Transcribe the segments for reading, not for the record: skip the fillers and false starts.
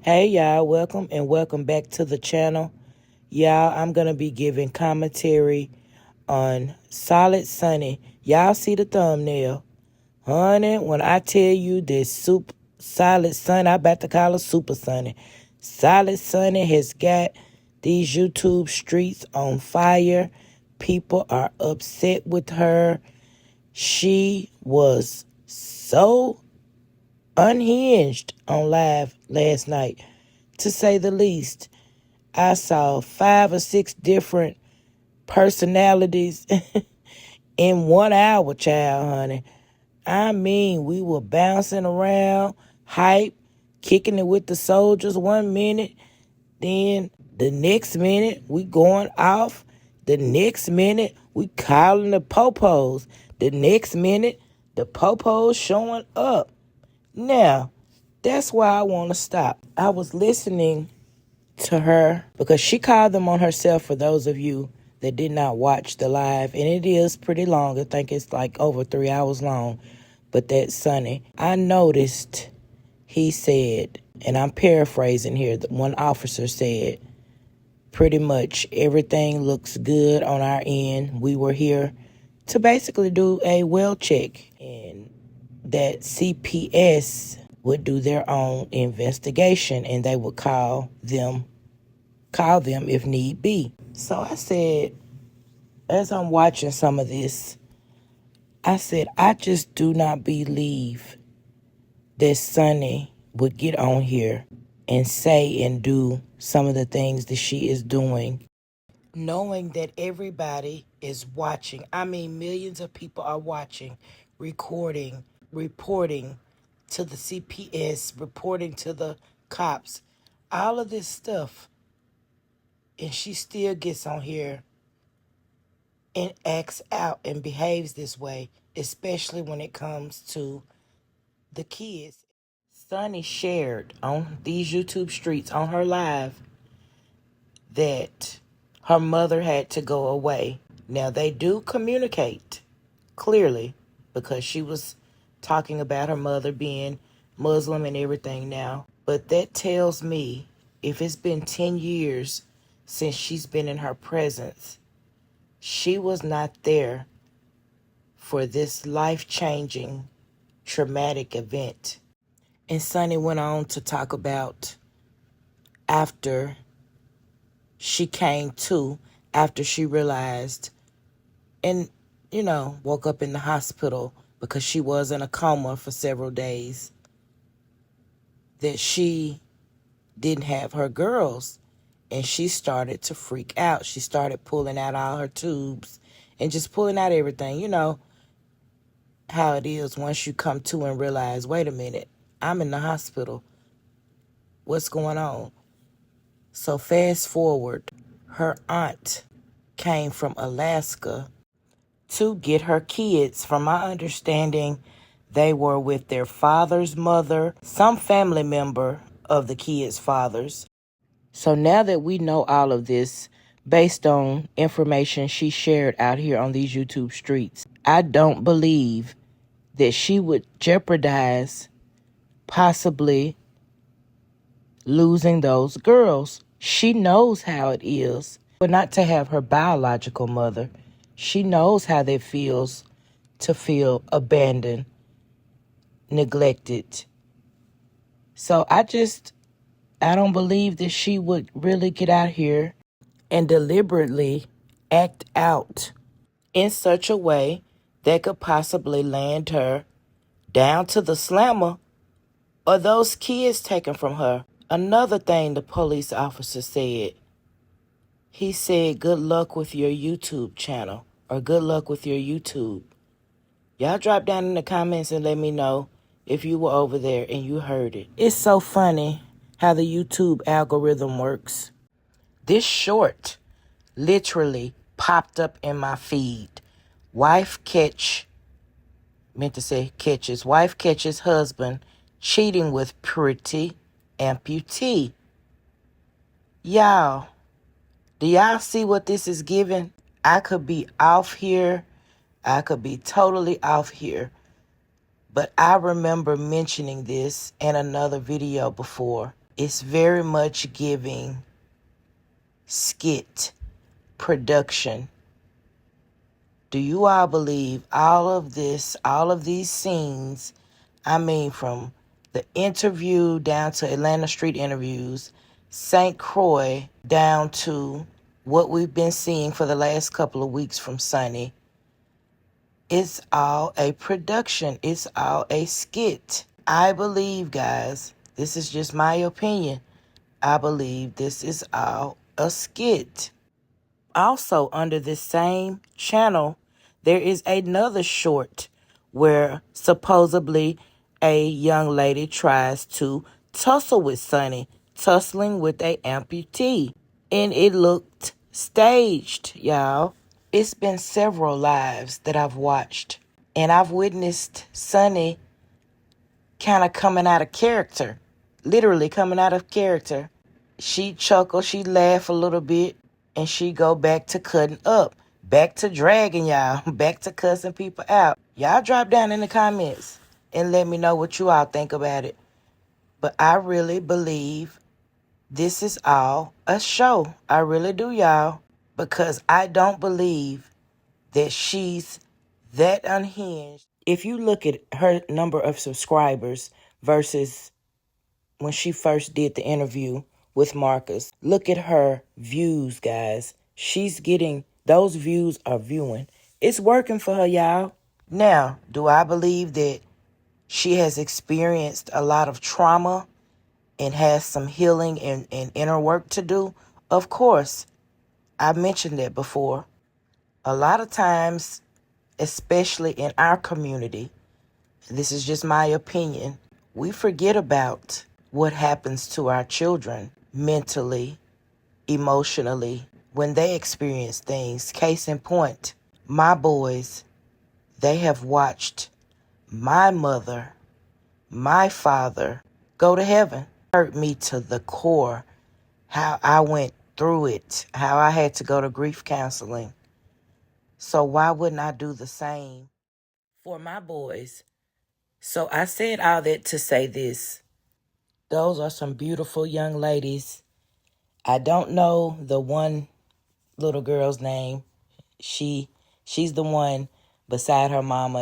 Hey y'all, welcome and welcome back to the channel. Y'all, I'm going to be giving commentary on Solid Sunnyi. Y'all see the thumbnail. Honey, when I tell you this Solid Sunnyi, I about to call her Super Sunnyi. Solid Sunnyi has got these YouTube streets on fire. People are upset with her. She was so unhinged on live last night, to say the least. I saw 5 or 6 different personalities in 1 hour, child, honey. I mean, we were bouncing around, hype, kicking it with the soldiers 1 minute. Then the next minute, we going off. The next minute, we calling the popos. The next minute, the popos showing up. Now, that's why I want to stop. I was listening to her because she called them on herself, for those of you that did not watch the live. And it is pretty long. I think it's like over 3 hours long. But that Sunnyi, I noticed he said, and I'm paraphrasing here, one officer said, pretty much everything looks good on our end. We were here to basically do a well check, and that CPS would do their own investigation and they would call them if need be. So I said, as I'm watching some of this, I said, I just do not believe that Sunnyi would get on here and say and do some of the things that she is doing, knowing that everybody is watching. I mean, millions of people are watching, recording, reporting to the CPS, reporting to the cops, all of this stuff. And she still gets on here and acts out and behaves this way, especially when it comes to the kids. Sunnyi shared on these YouTube streets on her live that her mother had to go away. Now, they do communicate clearly because she was talking about her mother being Muslim and everything now. But that tells me, if it's been 10 years since she's been in her presence, she was not there for this life-changing, traumatic event. And Sunnyi went on to talk about after she came to, after she realized and, woke up in the hospital because she was in a coma for several days, that she didn't have her girls. And she started to freak out. She started pulling out all her tubes and just pulling out everything. You know how it is once you come to and realize, wait a minute, I'm in the hospital. What's going on? So fast forward, her aunt came from Alaska to get her kids. From my understanding, they were with their father's mother, some family member of the kids' fathers. So now that we know all of this, based on information she shared out here on these YouTube streets, I don't believe that she would jeopardize possibly losing those girls. She knows how it is, but not to have her biological mother. She knows how that feels, to feel abandoned, neglected. So I don't believe that she would really get out here and deliberately act out in such a way that could possibly land her down to the slammer or those kids taken from her. Another thing the police officer said, he said, good luck with your YouTube channel, or good luck with your YouTube. Y'all drop down in the comments and let me know if you were over there and you heard it. It's so funny how the YouTube algorithm works. This short literally popped up in my feed. Wife catches husband cheating with pretty amputee. Y'all, do y'all see what this is giving? I could be off here. I could be totally off here. But I remember mentioning this in another video before. It's very much giving skit production. Do you all believe all of this, all of these scenes, I mean from the interview down to Atlanta Street interviews, St. Croix down to what we've been seeing for the last couple of weeks from Sunnyi, it's all a production. It's all a skit. I believe, guys, this is just my opinion. I believe this is all a skit. Also, under this same channel, there is another short where supposedly a young lady tries to tussle with Sunnyi, tussling with a amputee. And it looked staged, y'all. It's been several lives that I've watched, and I've witnessed Sunnyi kind of coming out of character, literally coming out of character. She chuckle, she laugh a little bit, and she go back to cutting up, back to dragging y'all, back to cussing people out. Y'all drop down in the comments and let me know what you all think about it. But I really believe this is all a show. I really do, y'all. Because I don't believe that she's that unhinged. If you look at her number of subscribers versus when she first did the interview with Marcus, look at her views, guys. She's getting, those views are viewing. It's working for her, y'all. Now, do I believe that she has experienced a lot of trauma and has some healing and inner work to do? Of course. I've mentioned that before. A lot of times, especially in our community, this is just my opinion, we forget about what happens to our children mentally, emotionally, when they experience things. Case in point, my boys, they have watched my mother, my father go to heaven. It hurt me to the core how I went through it, how I had to go to grief counseling. So why wouldn't I do the same for my boys? So I said all that to say this. Those are some beautiful young ladies. I don't know the one little girl's name. She's the one beside her mama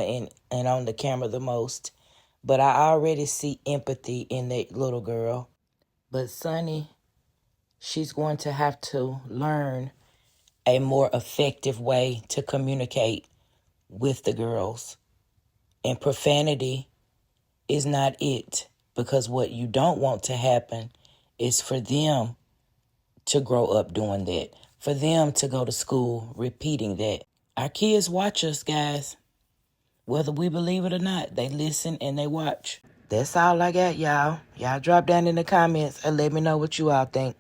and on the camera the most. But I already see empathy in that little girl. But Sunnyi, she's going to have to learn a more effective way to communicate with the girls. And profanity is not it, because what you don't want to happen is for them to grow up doing that, for them to go to school repeating that. Our kids watch us, guys. Whether we believe it or not, they listen and they watch. That's all I got, y'all. Y'all drop down in the comments and let me know what you all think.